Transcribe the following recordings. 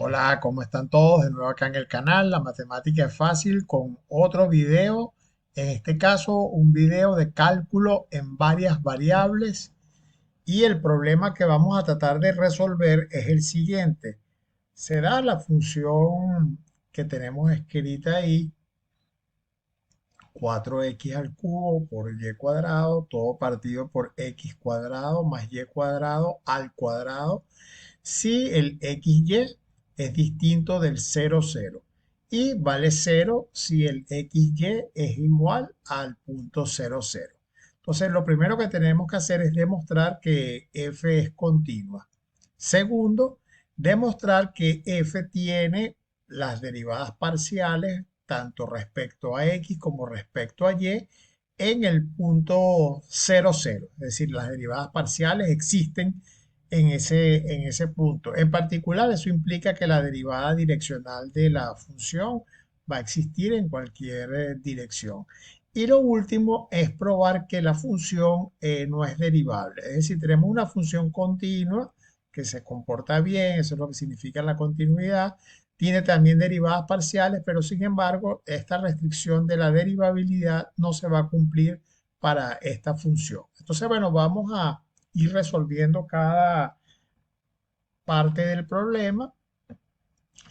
Hola, ¿cómo están todos? De nuevo acá en el canal, La Matemática es Fácil, con otro video. En este caso, un video de cálculo en varias variables. Y el problema que vamos a tratar de resolver es el siguiente. Se da la función que tenemos escrita ahí, 4x al cubo por y cuadrado, todo partido por x cuadrado más y cuadrado al cuadrado si el XY es distinto del 0,0 y vale 0 si el XY es igual al punto 0,0. Entonces, lo primero que tenemos que hacer es demostrar que f es continua. Segundo, demostrar que f tiene las derivadas parciales tanto respecto a x como respecto a y en el punto 0,0. Es decir, las derivadas parciales existen en ese punto. En particular, eso implica que la derivada direccional de la función va a existir en cualquier dirección. Y lo último es probar que la función no es derivable. Es decir, tenemos una función continua que se comporta bien, eso es lo que significa la continuidad. Tiene también derivadas parciales, pero sin embargo, esta restricción de la derivabilidad no se va a cumplir para esta función. Entonces, bueno, vamos a ir resolviendo cada parte del problema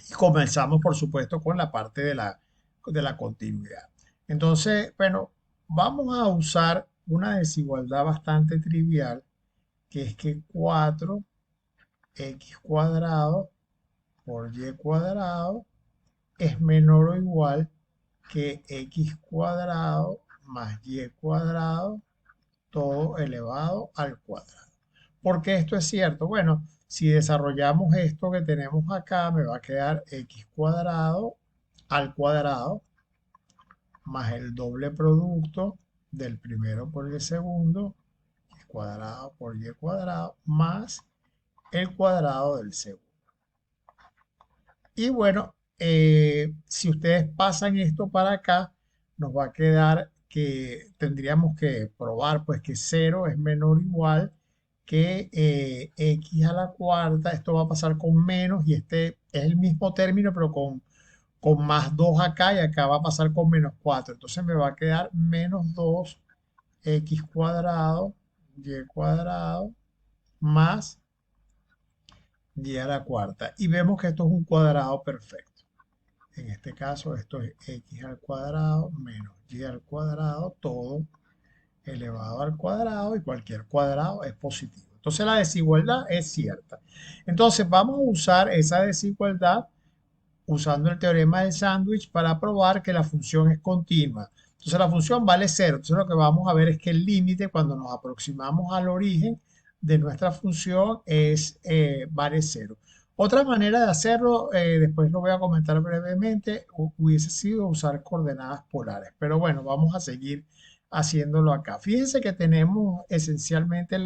y comenzamos, por supuesto, con la parte de la continuidad. Entonces, bueno, vamos a usar una desigualdad bastante trivial, que es que 4x cuadrado por y cuadrado es menor o igual que x cuadrado más y cuadrado, todo elevado al cuadrado. ¿Por qué esto es cierto? Bueno, si desarrollamos esto que tenemos acá, me va a quedar x cuadrado al cuadrado más el doble producto del primero por el segundo, x cuadrado por y cuadrado, más el cuadrado del segundo. Y bueno, si ustedes pasan esto para acá, nos va a quedar que tendríamos que probar pues que cero es menor o igual que x a la cuarta. Esto va a pasar con menos y este es el mismo término pero con más 2 acá y acá va a pasar con menos 4. Entonces me va a quedar menos 2 x cuadrado y cuadrado más y a la cuarta. Y vemos que esto es un cuadrado perfecto. En este caso, esto es x al cuadrado menos y al cuadrado, todo elevado al cuadrado, y cualquier cuadrado es positivo. Entonces la desigualdad es cierta. Entonces vamos a usar esa desigualdad usando el teorema del sándwich para probar que la función es continua. Entonces la función vale cero. Entonces lo que vamos a ver es que el límite cuando nos aproximamos al origen de nuestra función vale cero. Otra manera de hacerlo, después lo voy a comentar brevemente, hubiese sido usar coordenadas polares. Pero bueno, vamos a seguir haciéndolo acá. Fíjense que tenemos esencialmente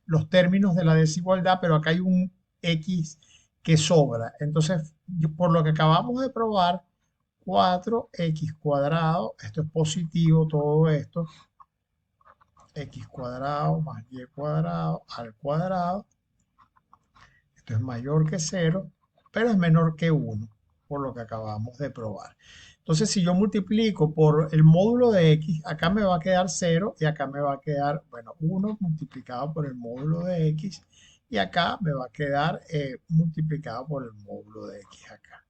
los términos de la desigualdad, pero acá hay un x que sobra. Entonces, por lo que acabamos de probar, 4x cuadrado, esto es positivo, todo esto, x cuadrado más y cuadrado al cuadrado, esto es mayor que cero, pero es menor que 1, por lo que acabamos de probar. Entonces, si yo multiplico por el módulo de x, acá me va a quedar cero y acá me va a quedar, bueno, 1 multiplicado por el módulo de x y acá me va a quedar multiplicado por el módulo de x acá.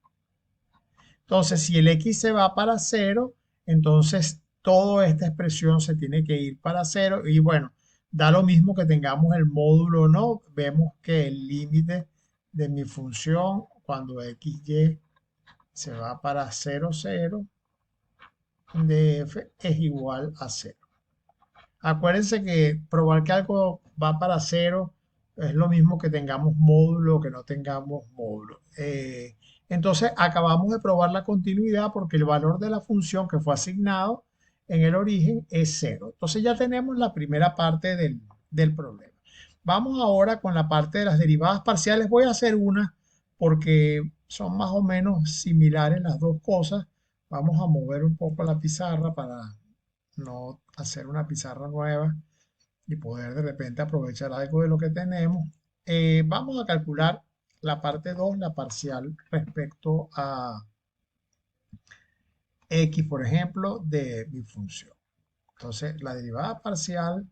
Entonces, si el x se va para cero, entonces toda esta expresión se tiene que ir para cero. Y bueno, da lo mismo que tengamos el módulo o no. Vemos que el límite de mi función cuando xy se va para 0, 0 de f es igual a cero. Acuérdense que probar que algo va para cero es lo mismo que tengamos módulo o que no tengamos módulo. Entonces acabamos de probar la continuidad porque el valor de la función que fue asignado en el origen es cero. Entonces ya tenemos la primera parte del problema. Vamos ahora con la parte de las derivadas parciales. Voy a hacer una porque son más o menos similares las dos cosas. Vamos a mover un poco la pizarra para no hacer una pizarra nueva y poder de repente aprovechar algo de lo que tenemos. Vamos a calcular la parte 2, la parcial respecto a x, por ejemplo, de mi función. Entonces, la derivada parcial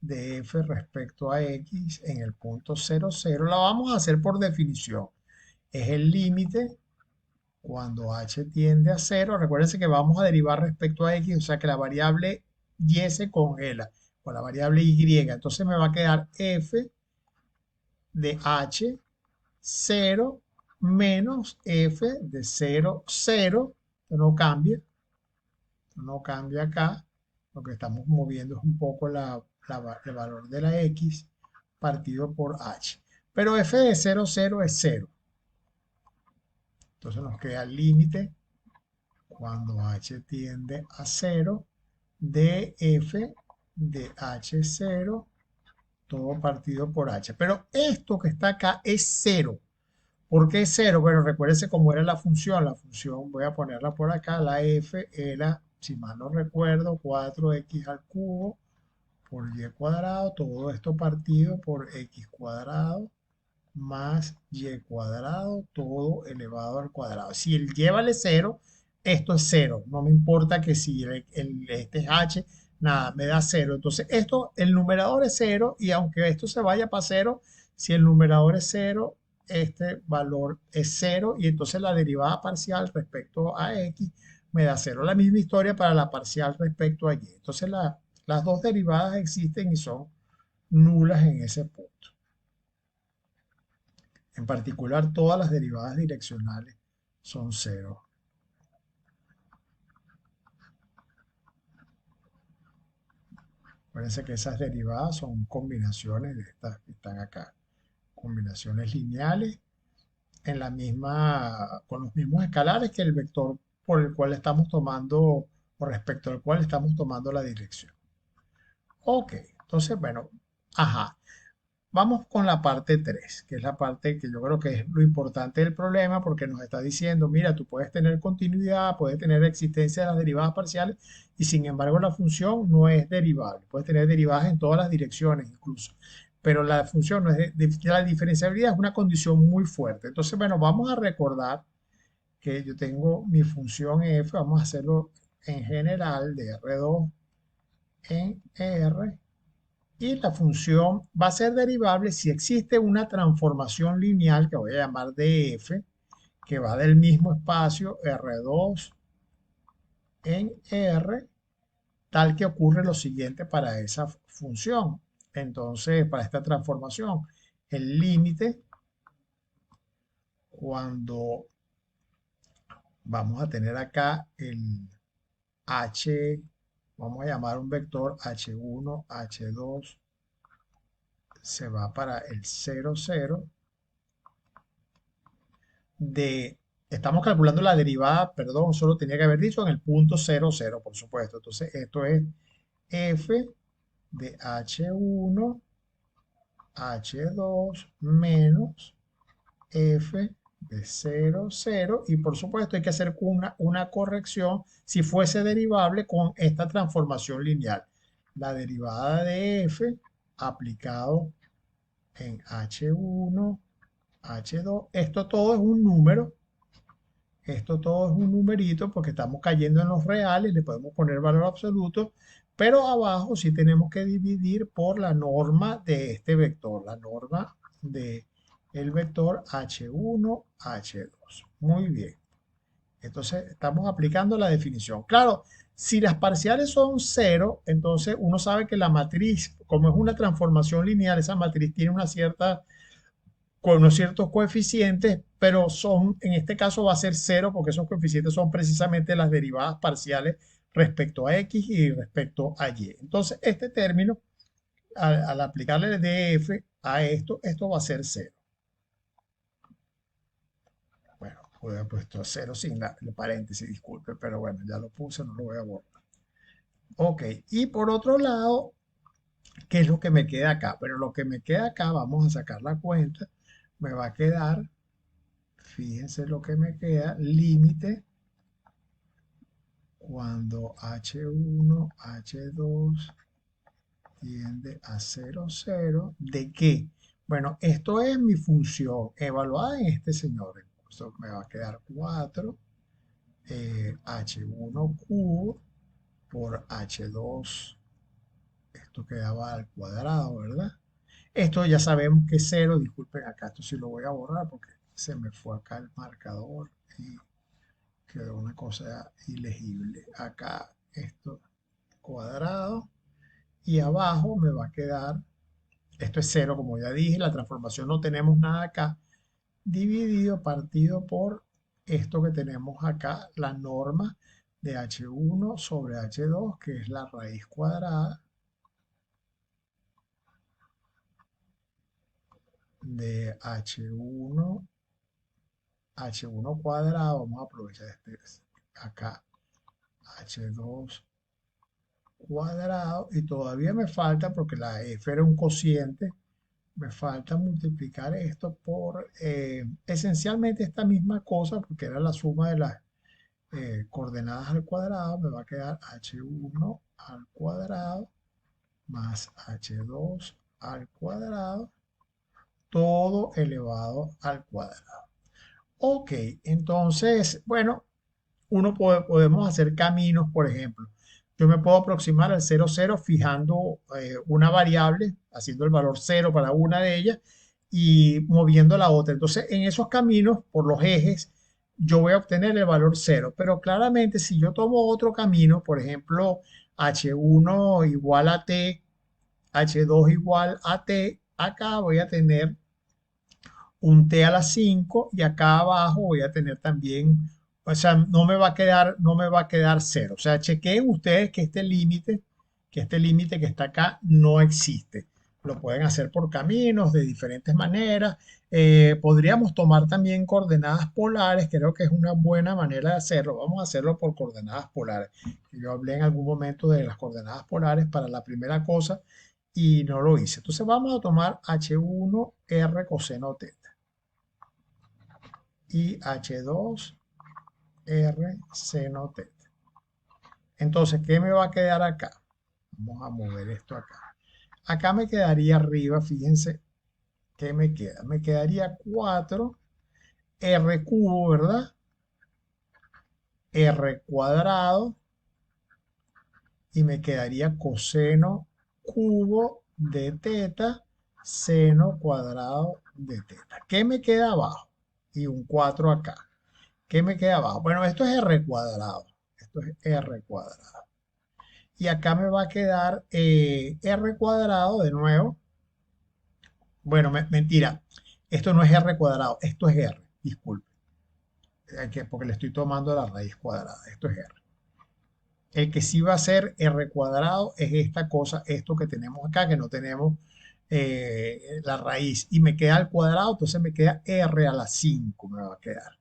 de f respecto a x en el punto 0, 0, la vamos a hacer por definición. Es el límite cuando h tiende a 0. Recuérdense que vamos a derivar respecto a x, o sea que la variable y se congela con la variable y. Entonces me va a quedar f de h 0 menos f de 0, 0. No cambia, no cambia acá. Lo que estamos moviendo es un poco el valor de la x partido por h. Pero f de 0, 0 es 0. Entonces nos queda el límite cuando h tiende a 0 de f de h0 todo partido por h. Pero esto que está acá es 0. ¿Por qué es 0? Bueno, recuérdense cómo era la función. La función, voy a ponerla por acá, la f era, si mal no recuerdo, 4x al cubo por y cuadrado, todo esto partido por x cuadrado más y cuadrado, todo elevado al cuadrado. Si el y vale 0, esto es 0. No me importa que si este es h, nada, me da 0. Entonces, esto, el numerador es 0 y aunque esto se vaya para 0, si el numerador es 0, este valor es 0 y entonces la derivada parcial respecto a x me da 0. La misma historia para la parcial respecto a y. Entonces, las dos derivadas existen y son nulas en ese punto. En particular, todas las derivadas direccionales son cero. Acuérdense que esas derivadas son combinaciones de estas que están acá. Combinaciones lineales en la misma, con los mismos escalares que el vector por el cual estamos tomando, o respecto al cual estamos tomando la dirección. Ok, entonces, bueno, ajá. Vamos con la parte 3, que es la parte que yo creo que es lo importante del problema, porque nos está diciendo, mira, tú puedes tener continuidad, puedes tener existencia de las derivadas parciales, y sin embargo la función no es derivable. Puedes tener derivadas en todas las direcciones incluso, pero la función no es la diferenciabilidad es una condición muy fuerte. Entonces, bueno, vamos a recordar que yo tengo mi función f, vamos a hacerlo en general de R2 en R, y la función va a ser derivable si existe una transformación lineal que voy a llamar df, que va del mismo espacio R2 en R, tal que ocurre lo siguiente para esa función. Entonces, para esta transformación, el límite cuando vamos a tener acá el h, vamos a llamar un vector h1, h2, se va para el 0, 0 de, estamos calculando la derivada, perdón, solo tenía que haber dicho en el punto 0, 0, por supuesto. Entonces, esto es f de h1, h2 menos f de 0, 0. Y por supuesto, hay que hacer una corrección si fuese derivable con esta transformación lineal. La derivada de f aplicado en h1, h2. Esto todo es un número. Esto todo es un numerito porque estamos cayendo en los reales, le podemos poner valor absoluto, pero abajo sí tenemos que dividir por la norma de este vector, la norma de el vector h1, h2. Muy bien. Entonces estamos aplicando la definición. Claro, si las parciales son cero, entonces uno sabe que la matriz, como es una transformación lineal, esa matriz tiene una cierta con unos ciertos coeficientes, pero son, en este caso va a ser cero porque esos coeficientes son precisamente las derivadas parciales respecto a x y respecto a y. Entonces, este término, al aplicarle el df a esto, esto va a ser cero. Bueno, pude haber puesto cero sin el paréntesis, disculpe, pero bueno, ya lo puse, no lo voy a borrar. Ok, y por otro lado, ¿qué es lo que me queda acá? Pero lo que me queda acá, vamos a sacar la cuenta, me va a quedar, fíjense lo que me queda, límite cuando H1, H2 tiende a 0, 0, ¿de qué? Bueno, esto es mi función evaluada en este señor. Entonces me va a quedar 4 H1 cubo por H2. Esto quedaba al cuadrado, ¿verdad? Esto ya sabemos que es 0. Disculpen acá, esto sí lo voy a borrar porque se me fue acá el marcador y quedó una cosa ilegible. Acá esto cuadrado y abajo me va a quedar, esto es 0 como ya dije, la transformación no tenemos nada acá, dividido, partido por esto que tenemos acá, la norma de H1 sobre H2, que es la raíz cuadrada de H1 cuadrado, vamos a aprovechar acá, H2 cuadrado, y todavía me falta, porque la F era un cociente, me falta multiplicar esto por esencialmente esta misma cosa, porque era la suma de las coordenadas al cuadrado, me va a quedar H1 al cuadrado más H2 al cuadrado, todo elevado al cuadrado. Ok, entonces, bueno, podemos hacer caminos, por ejemplo. Yo me puedo aproximar al 0, 0 fijando una variable, haciendo el valor 0 para una de ellas y moviendo la otra. Entonces, en esos caminos, por los ejes, yo voy a obtener el valor 0. Pero claramente, si yo tomo otro camino, por ejemplo, H1 igual a T, H2 igual a T, acá voy a tener un T a la 5 y acá abajo voy a tener también, o sea, no me va a quedar 0. O sea, chequeen ustedes que este límite que está acá no existe. Lo pueden hacer por caminos de diferentes maneras. Podríamos tomar también coordenadas polares, creo que es una buena manera de hacerlo. Vamos a hacerlo por coordenadas polares. Yo hablé en algún momento de las coordenadas polares para la primera cosa y no lo hice. Entonces vamos a tomar H1R coseno teta y H2R seno teta. Entonces, ¿qué me va a quedar acá? Vamos a mover esto acá. Acá me quedaría arriba, fíjense, ¿qué me queda? Me quedaría 4 R cubo, ¿verdad? R cuadrado y me quedaría coseno cubo de teta seno cuadrado de teta. ¿Qué me queda abajo? Y un 4 acá. ¿Qué me queda abajo? Bueno, esto es R cuadrado. Esto es R cuadrado. Y acá me va a quedar R cuadrado de nuevo. Bueno, mentira. Esto no es R cuadrado, esto es R. Disculpe. Porque le estoy tomando la raíz cuadrada. Esto es R. El que sí va a ser R cuadrado es esta cosa, esto que tenemos acá, que no tenemos la raíz. Y me queda al cuadrado, entonces me queda R a la 5, me va a quedar.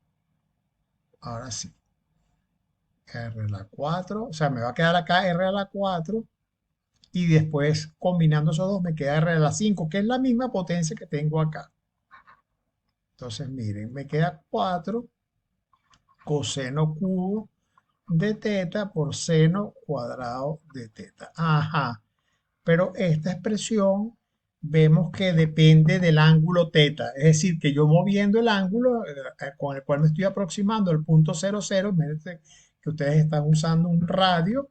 Ahora sí. R a la 4, o sea, me va a quedar acá R a la 4 y después combinando esos dos me queda R a la 5, que es la misma potencia que tengo acá. Entonces, miren, me queda 4 coseno cubo de teta por seno cuadrado de teta. Ajá, pero esta expresión vemos que depende del ángulo teta, es decir, que yo moviendo el ángulo con el cual me estoy aproximando al punto 0, 0, miren que ustedes están usando un radio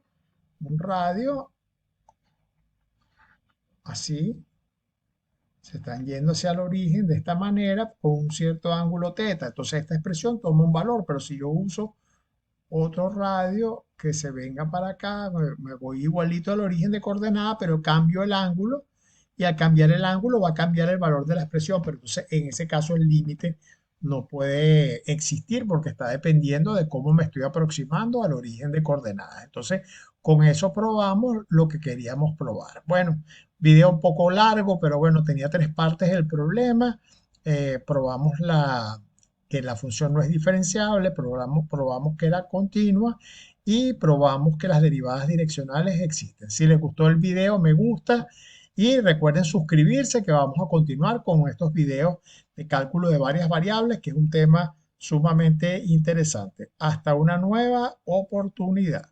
así, se están yendo hacia el origen de esta manera con un cierto ángulo teta. Entonces esta expresión toma un valor, pero si yo uso otro radio que se venga para acá, me voy igualito al origen de coordenada, pero cambio el ángulo y al cambiar el ángulo va a cambiar el valor de la expresión, pero entonces en ese caso el límite no puede existir porque está dependiendo de cómo me estoy aproximando al origen de coordenadas. Entonces, con eso probamos lo que queríamos probar. Bueno, video un poco largo, pero bueno, tenía tres partes el problema. Probamos que la función no es diferenciable, probamos que era continua y probamos que las derivadas direccionales existen. Si les gustó el video, me gusta y recuerden suscribirse que vamos a continuar con estos videos de cálculo de varias variables, que es un tema sumamente interesante. Hasta una nueva oportunidad.